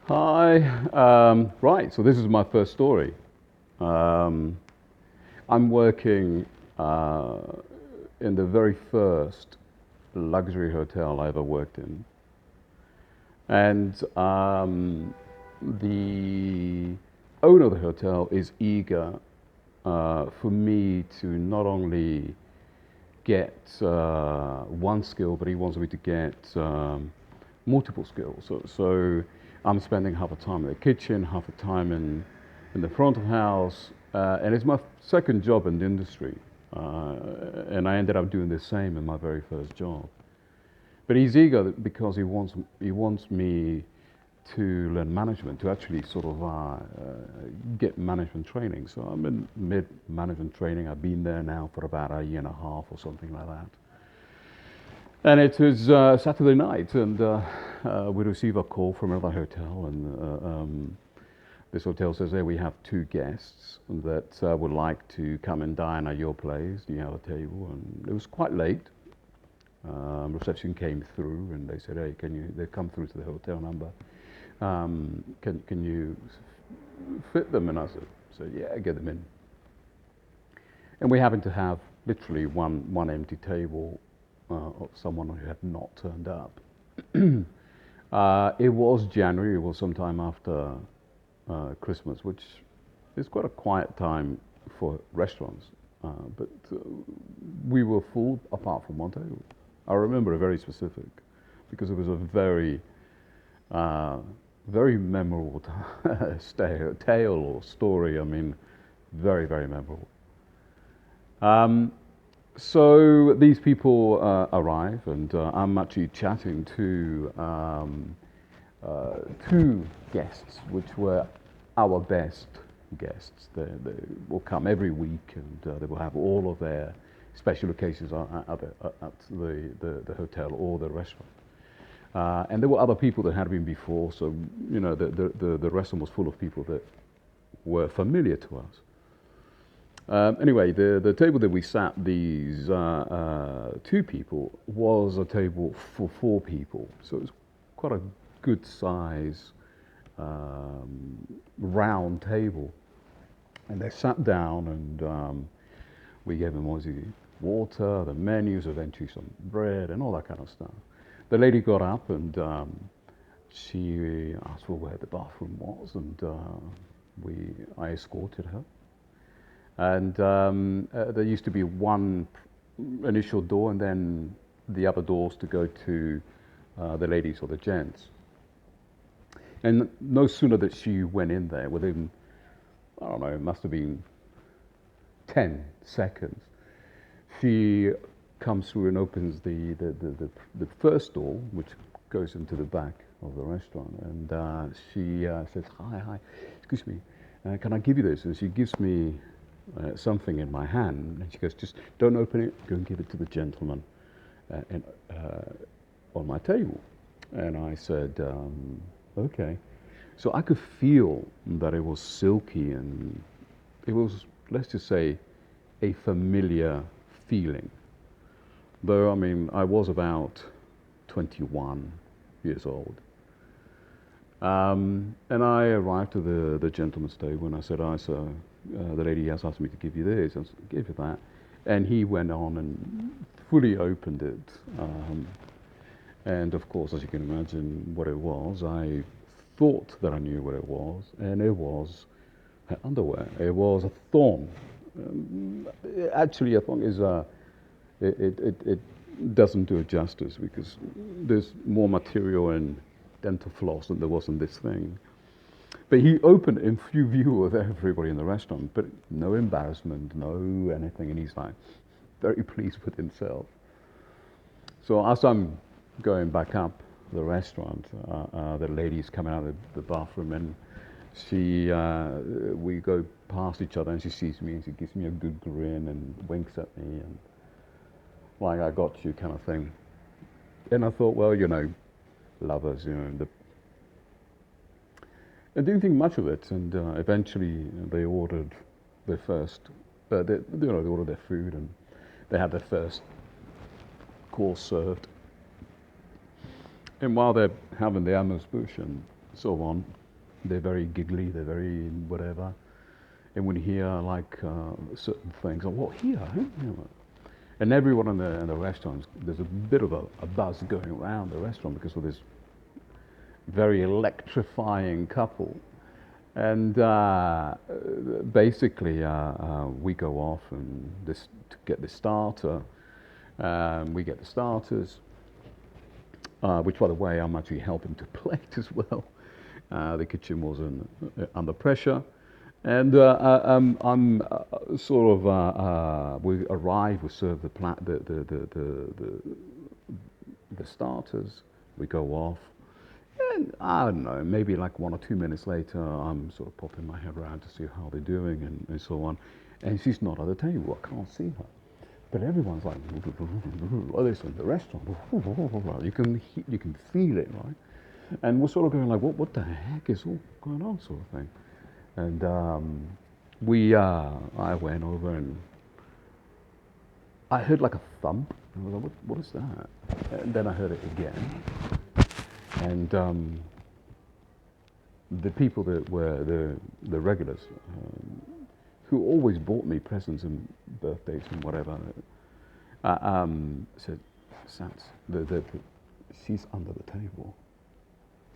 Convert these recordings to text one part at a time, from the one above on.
Hi. Right, so this is my first story. Um, I'm working uh, in the very first luxury hotel I ever worked in. And the owner of the hotel is eager for me to not only get one skill, but he wants me to get multiple skills. So I'm spending half the time in the kitchen, half the time in the front of house, and it's my second job in the industry. And I ended up doing the same in my very first job. But he's eager because he wants me to learn management, to actually sort of get management training. So I'm in mid management training. I've been there now for about a year and a half or something like that. And it was Saturday night, and we receive a call from another hotel, and this hotel says, "Hey, we have two guests that would like to come and dine at your place. Do you have a table?" And it was quite late. Reception came through, and they said, "Hey, can you?" They come through to the hotel number. Can you fit them? And I said, "Yeah, get them in." And we happened to have literally one empty table of someone who had not turned up. It was January. It was sometime after Christmas, which is quite a quiet time for restaurants. But we were full apart from one table. I remember it very specific because it was a uh, very memorable tale or story. I mean, very, very memorable. Um, so these people arrive, and I'm actually chatting to two guests, which were our best guests. They will come every week, and they will have all of their special occasions at the hotel or the restaurant. And there were other people that had been before, so the restaurant was full of people that were familiar to us. Anyway, the table that we sat, these two people, was a table for four people. So it was quite a good size round table. And they sat down, and we gave them obviously water, the menus, eventually some bread, and all that kind of stuff. The lady got up, and she asked for where the bathroom was, and I escorted her. And there used to be one initial door, and then the other doors to go to the ladies or the gents. And no sooner that she went in there, within, I don't know, it must have been 10 seconds, she comes through and opens the first door, which goes into the back of the restaurant. And she says, "Hi, hi, excuse me, can I give you this?" And she gives me something in my hand, and she goes, "Just don't open it, go and give it to the gentleman and, on my table." And I said, "Okay." So I could feel that it was silky, and it was, let's just say, a familiar feeling. Though, I mean, I was about 21 years old. And I arrived to the gentleman's table, and I said, "Hi, sir, the lady has asked me to give you this." I gave you that. And he went on and fully opened it. And of course, as you can imagine what it was, I thought that I knew what it was, and it was underwear. It was a thong. Actually, a thong is it doesn't do it justice, because there's more material in dental floss than there was in this thing. But he opened in full view of everybody in the restaurant, but no embarrassment, no anything, and he's like very pleased with himself. So as I'm going back up the restaurant, the lady's coming out of the bathroom, and we go past each other, and she sees me, and she gives me a good grin and winks at me, and like, "I got you," kind of thing. And I thought, well, lovers, I didn't think much of it, and eventually they ordered their first, they ordered their food, and they had their first course served. And while they're having the amuse bouche, and so on. They're very giggly, they're very whatever. And when you hear like certain things, oh, what here? Huh? You know, and everyone in the restaurants, there's a bit of a buzz going around the restaurant because of this very electrifying couple. And basically, we go off and this to get the starter. We get the starters, which, by the way, I'm actually helping to plate as well. The kitchen was under pressure. And I'm sort of, we arrive, we serve the starters, we go off. And I don't know, maybe like 1 or 2 minutes later, I'm sort of popping my head around to see how they're doing and so on. And she's not at the table, I can't see her. But everyone's like, oh, this in the restaurant. You can feel it, right? And we're sort of going like, what the heck is all going on, sort of thing. And I went over and I heard like a thump. And I was like, what is that? And then I heard it again. And the people that were the regulars, who always bought me presents and birthdays and whatever, said, Sans, she's under the table.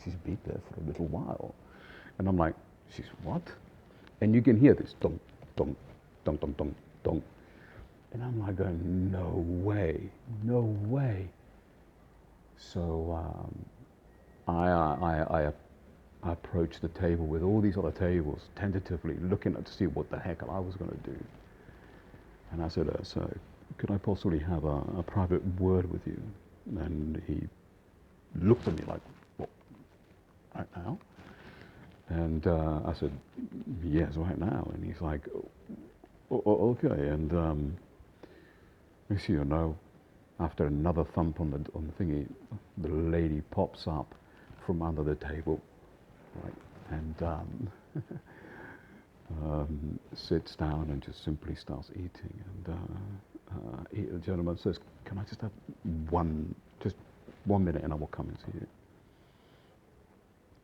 She's been there for a little while. And I'm like, she's what? And you can hear this dong, dong, dong, dong, dong, dong. And I'm like going, no way, no way. So I approached the table with all these other tables, tentatively looking to see what the heck I was going to do. And I said, so could I possibly have a private word with you? And he looked at me like, what, right now? And I said, yes, right now. And he's like, okay. And next thing you know, after another thump on the thingy, the lady pops up from under the table, right, and sits down and just simply starts eating. And the gentleman says, "Can I just have just 1 minute, and I will come and see you."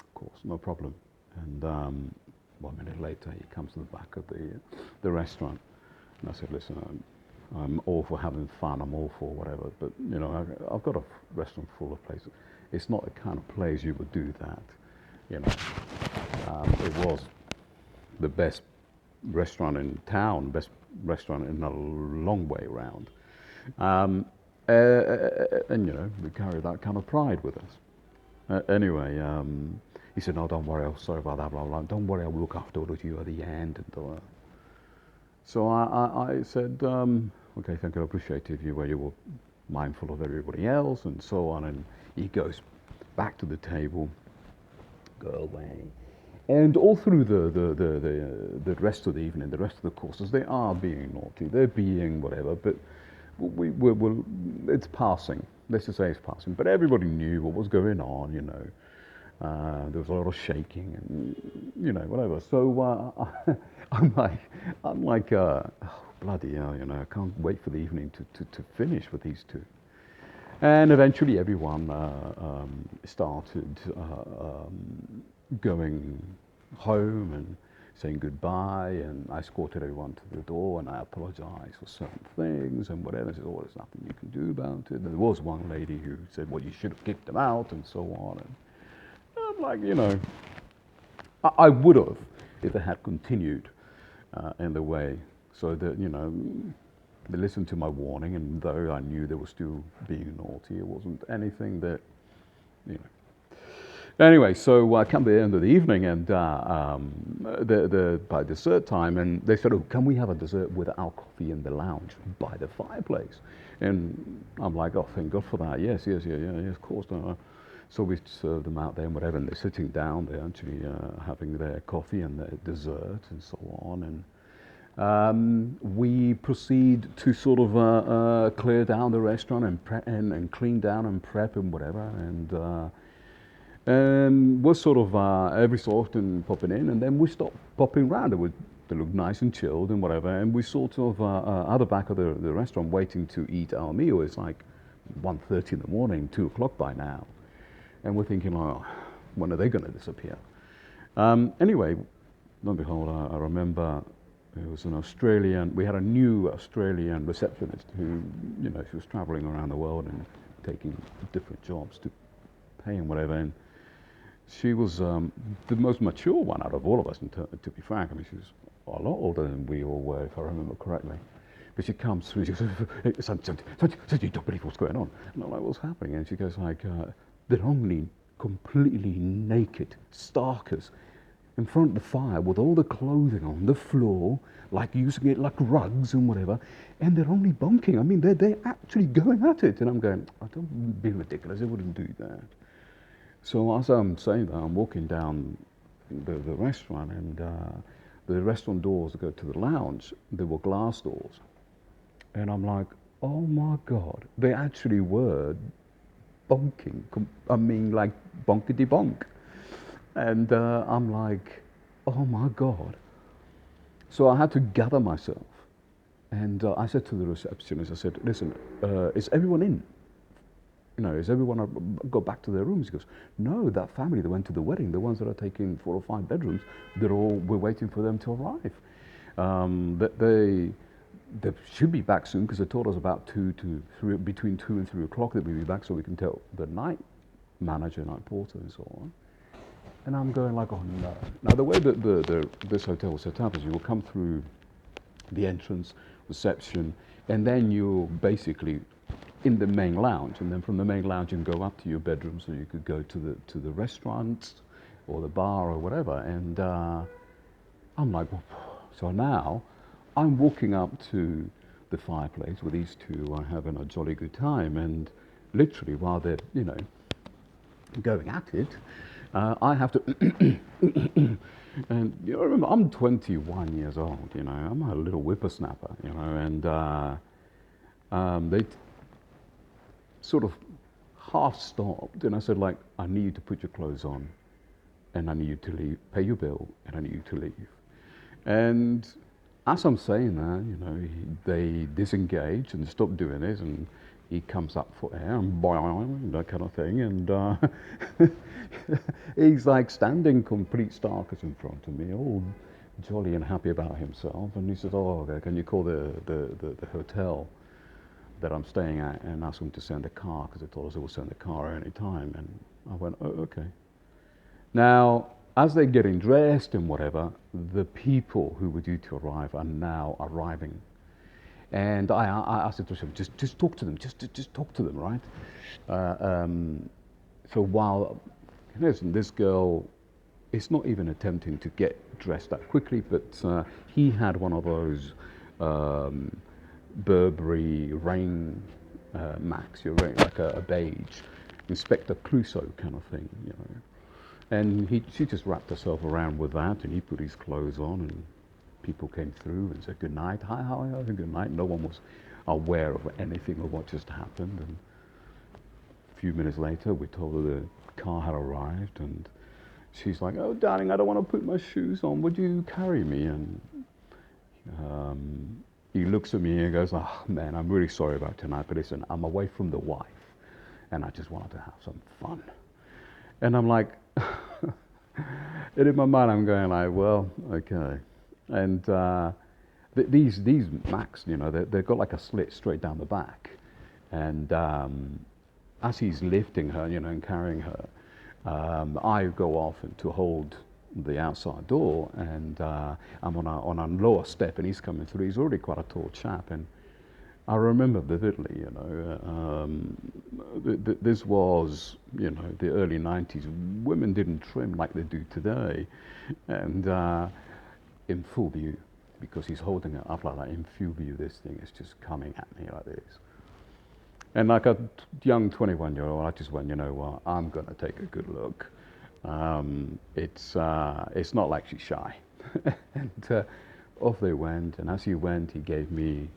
Of course, no problem. And 1 minute later, he comes to the back of the restaurant, and I said, "Listen, I'm all for having fun. I'm all for whatever, but you know, I've got a restaurant full of places. It's not the kind of place you would do that. You know, it was the best restaurant in town, best restaurant in a long way around, and you know, we carry that kind of pride with us. Anyway, he said, "No, don't worry. I'm sorry about that. Blah blah. Don't worry. I'll look after you at the end." And so I said, okay, thank you, I appreciate it. You were mindful of everybody else and so on. And he goes back to the table, go away. And all through the rest of the evening, the rest of the courses, they are being naughty, they're being whatever, but it's passing. Let's just say it's passing. But everybody knew what was going on, you know. There was a lot of shaking and, you know, whatever. So I'm like, oh, bloody hell, you know, I can't wait for the evening to finish with these two. And eventually everyone started going home and saying goodbye, and I escorted everyone to the door, and I apologized for certain things and whatever. I said, oh, there's nothing you can do about it. And there was one lady who said, well, you should have kicked them out and so on. And I'm like, you know, I would have if it had continued in the way, so that, you know, they listened to my warning, and though I knew they were still being naughty, it wasn't anything that, you know. Anyway, so I come to the end of the evening, and by dessert time, and they said, oh, can we have a dessert with our coffee in the lounge by the fireplace? And I'm like, oh, thank God for that. Yes, of course. So we serve them out there and whatever, and they're sitting down, they're actually having their coffee and their dessert and so on. And we proceed to sort of clear down the restaurant and clean down and prep and whatever. And we're sort of every so often popping in, and then we stop popping around. They look nice and chilled and whatever. And we sort of at the back of the restaurant waiting to eat our meal. It's like 1:30 in the morning, 2 o'clock by now. And we're thinking, oh, When are they going to disappear? Anyway, lo and behold, I remember it was an Australian, we had a new Australian receptionist who, she was traveling around the world and taking different jobs to pay and whatever. And she was the most mature one out of all of us, and to be frank. I mean, she was a lot older than we all were, if I remember correctly. But she comes through, she goes, you don't believe what's going on. And I'm like, what's happening? And she goes like, they're only completely naked, starkers, in front of the fire with all the clothing on the floor, like using it like rugs and whatever, and they're only bunking. I mean, they're actually going at it. And I'm going, I don't be ridiculous, I wouldn't do that. So as I'm saying that, I'm walking down the restaurant, and the restaurant doors that go to the lounge, they were glass doors. And I'm like, oh my God, they actually were bonking. I mean, like bonkety bonk. And I'm like, oh my God. So I had to gather myself. And I said to the receptionist, I said, listen, is everyone in? Is everyone go back to their rooms? He goes, no, that family that went to the wedding, the ones that are taking 4 or 5 bedrooms, we're waiting for them to arrive. They should be back soon, because they told us about between 2 and 3 o'clock that we'd be back, so we can tell the night manager, night porter, and so on. And I'm going like, oh no. Now the way that this hotel was set up is you will come through the entrance, reception, and then you're basically in the main lounge, and then from the main lounge you can go up to your bedroom, so you could go to the restaurant or the bar or whatever. And I'm like, well, so now I'm walking up to the fireplace with these two are having a jolly good time, and literally while they're going at it, I have to and remember, I'm 21 years old, I'm a little whippersnapper, and they sort of half stopped, and I said, like, I need you to put your clothes on, and I need you to leave, pay your bill, and I need you to leave. And as I'm saying that, they disengage and stop doing this, and he comes up for air and boing, that kind of thing, and he's like standing complete starkers in front of me, all jolly and happy about himself, and he says, oh, okay, can you call the hotel that I'm staying at and ask them to send a car, because they told us they will send a car at any time. And I went, oh, okay. Now, as they're getting dressed and whatever, the people who were due to arrive are now arriving. And I said to him, just talk to them, just talk to them, right? So while, listen, this girl is not even attempting to get dressed that quickly, but he had one of those Burberry rain Max, you're wearing like a beige Inspector Clouseau kind of thing, And she just wrapped herself around with that, and he put his clothes on, and people came through and said, good night, hi, how are you, good night. No one was aware of anything of what just happened. And a few minutes later, we told her the car had arrived, and she's like, oh, darling, I don't want to put my shoes on. Would you carry me? And he looks at me and goes, oh, man, I'm really sorry about tonight, but listen, I'm away from the wife, and I just wanted to have some fun. And I'm like, and in my mind, I'm going like, well, okay. And these Macs, they've got like a slit straight down the back. And as he's lifting her, and carrying her, I go off to hold the outside door, and I'm on a lower step, and he's coming through. He's already quite a tall chap, and I remember vividly, this was, the early 90s. Women didn't trim like they do today, and in full view, because he's holding it up like that, in full view, this thing is just coming at me like this. And like a young 21-year-old, I just went, you know what, I'm going to take a good look. It's not like she's shy. And off they went, and as he went, he gave me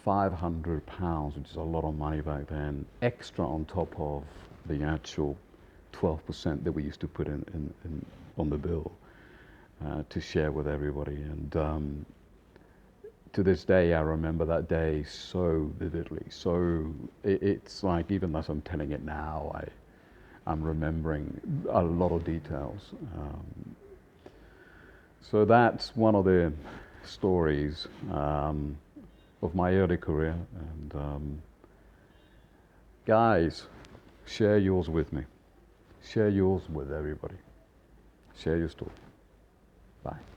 £500, which is a lot of money back then, extra on top of the actual 12% that we used to put in on the bill to share with everybody. And to this day, I remember that day so vividly. So it's like, even as I'm telling it now, I'm remembering a lot of details. So that's one of the stories of my early career. And guys, share yours with me. Share yours with everybody. Share your story. Bye.